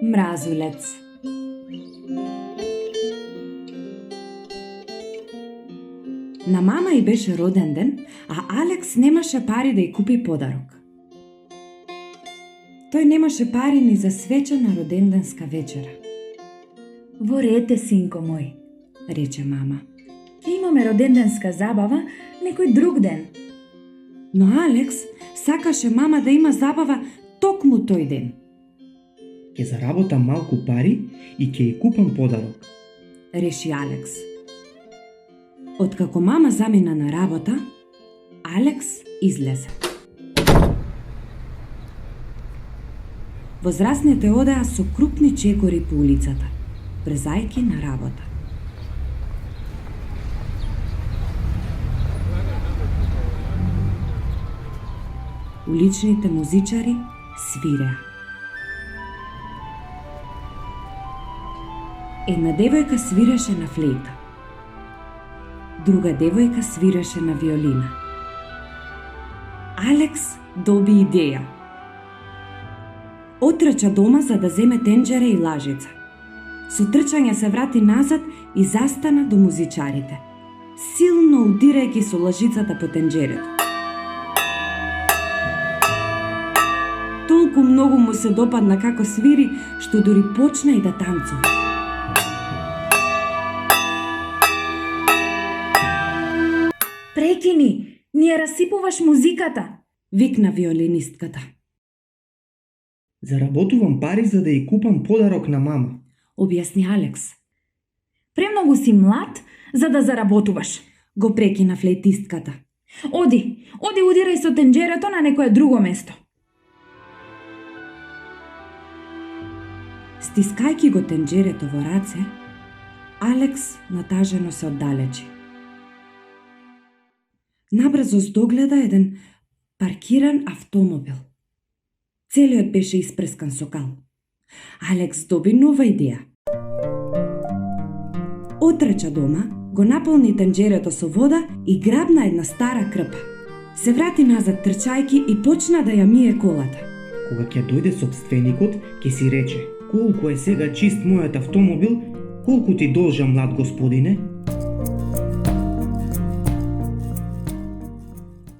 Мразулец. На мама ѝ беше роден ден, а Алекс немаше пари да ѝ купи подарок. Тој немаше пари ни за свечена роденденска вечера. Во рете, синко мој, Рече мама. ќе имаме роденденска забава некој друг ден. Но Алекс сакаше мама да има забава токму тој ден. Ќе заработам малку пари и ќе ја купам подарок. Реши Алекс. Откако мама замина на работа, Алекс излезе. Возрастните одеа со крупни чекори по улицата, брзајки на работа. Уличните музичари свиреа. Една девојка свиреше на флейта. Друга девојка свиреше на виолина. Алекс доби идеја. Отрча дома за да земе тенџере и лажица. Со трчање се врати назад и застана до музичарите, силно удирајќи со лажицата по тенџерето. Толку многу му се допадна како свири, што дури почна и да танцува. Прекини, ни ја расипуваш музиката. Викна виолинистката. Заработувам пари за да ја купам подарок на мама. Објасни Алекс. Премногу си млад за да заработуваш. Го прекина флейтистката. Оди удирај со тенџерето на некое друго место. Стискајќи го тенџерето во раце, Алекс натажено се оддалечи. Набрзо здогледа еден паркиран автомобил. Целиот беше испрескан со кал. Алекс доби нова идеја. Отрча дома, го наполни тенџерето со вода и грабна една стара крпа. Се врати назад трчајки и почна да ја мие колата. Кога ќе дојде собственикот, ќе си рече: колку е сега чист мојот автомобил, колку ти должам, млад господине?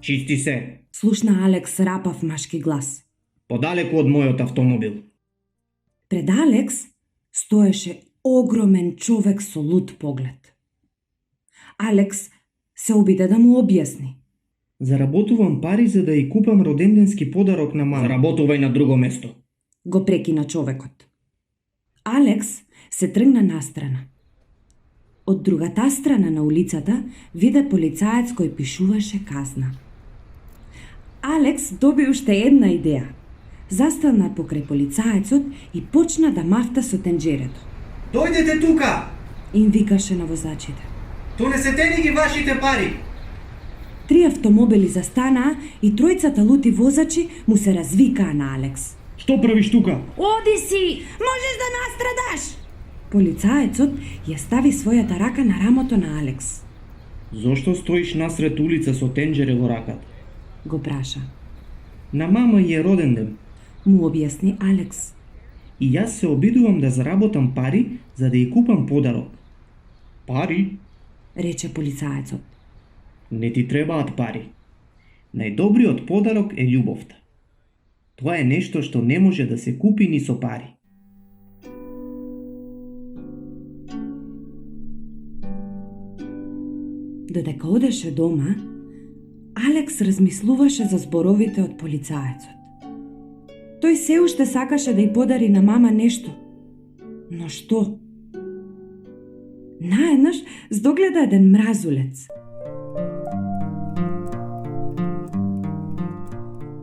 Чисти се, Слушна Алекс рапав машки глас. подалеку од мојот автомобил. Пред Алекс стоеше огромен човек со лут поглед. Алекс се обиде да му објасни. Заработувам пари за да ја купам роденденски подарок на мама. Заработувај на друго место. Го прекина човекот. Алекс се тргна настрана. Од другата страна на улицата виде полицаец кој пишуваше казна. Алекс доби уште една идеја. Застана покрај полицаецот и почна да мафта со тенџерето. Дојдете тука! Им викаше на возачите. Донесете ни ги вашите пари! 3 автомобили застанаа и тројцата лути возачи му се развикаа на Алекс. Што правиш тука? Оди си, можеш да настрадаш. Полицаецот ја стави својата рака на рамото на Алекс. Зошто стоиш насред улица со тенџере во раката? Го праша. На мама ја роден ден. Му објасни Алекс. И јас се обидувам да заработам пари за да ја купам подарок. Пари? Рече полицаецот. Не ти требаат пари. Најдобриот подарок е љубовта. Тоа е нешто што не може да се купи ни со пари. Додека одеше дома, Алекс размислуваше за зборовите од полицаецот. Тој се уште сакаше да ја подари на мама нешто. Но што? Наеднаш здогледа еден мразулец.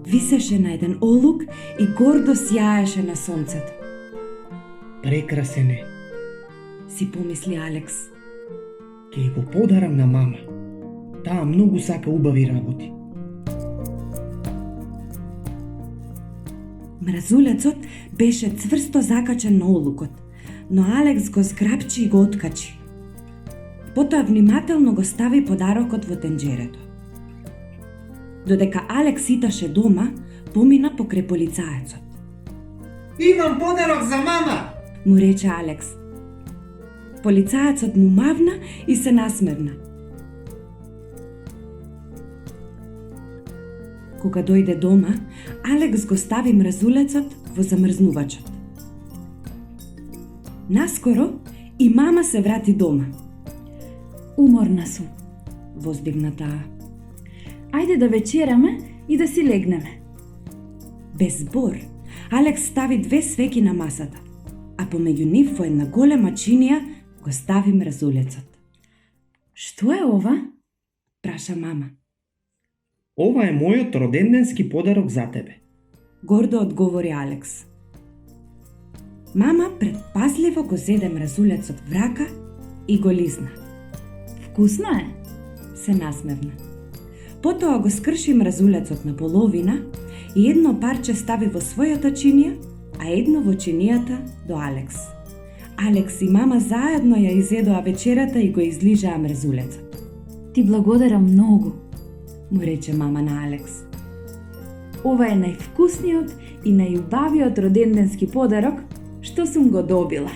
Висеше на еден олук и гордо сјаеше на сонцето. Прекрасен е. Си помисли Алекс. Ке ја го подарам на мама. Таа многу сака убави работи. Мразулецот беше цврсто закачен на олукот, но Алекс го зграбчи и го откачи. Потоа внимателно го стави подарокот во тенџерето. Додека Алекс ситаше дома, помина покрај полицаецот. Имам подарок за мама! му рече Алекс. Полицајецот му мавна и се насмевна. Кога дојде дома, Алекс го стави мразулецот во замрзнувачот. Наскоро и мама се врати дома. Уморна сум. Воздигна таа. Ајде да вечераме и да си легнеме. Без збор, Алекс стави 2 свеќи на масата, а помеѓу нив во една голема чинија го стави мразулецот. Што е ова? Праша мама. Ова е мојот роденденски подарок за тебе. Гордо одговори Алекс. Мама предпазливо го зеде мразулецот в рака и го лизна. Вкусно е. Се насмевна. Потоа го скрши мразулецот на половина и едно парче стави во својата чинија, а едно во чинијата до Алекс. Алекс и мама заедно ја изедоа вечерата и го излижаа мразулецот. Ти благодарам многу. Му рече мама на Алекс. Ова е највкусниот и најубавиот роденденски подарок што сум го добила.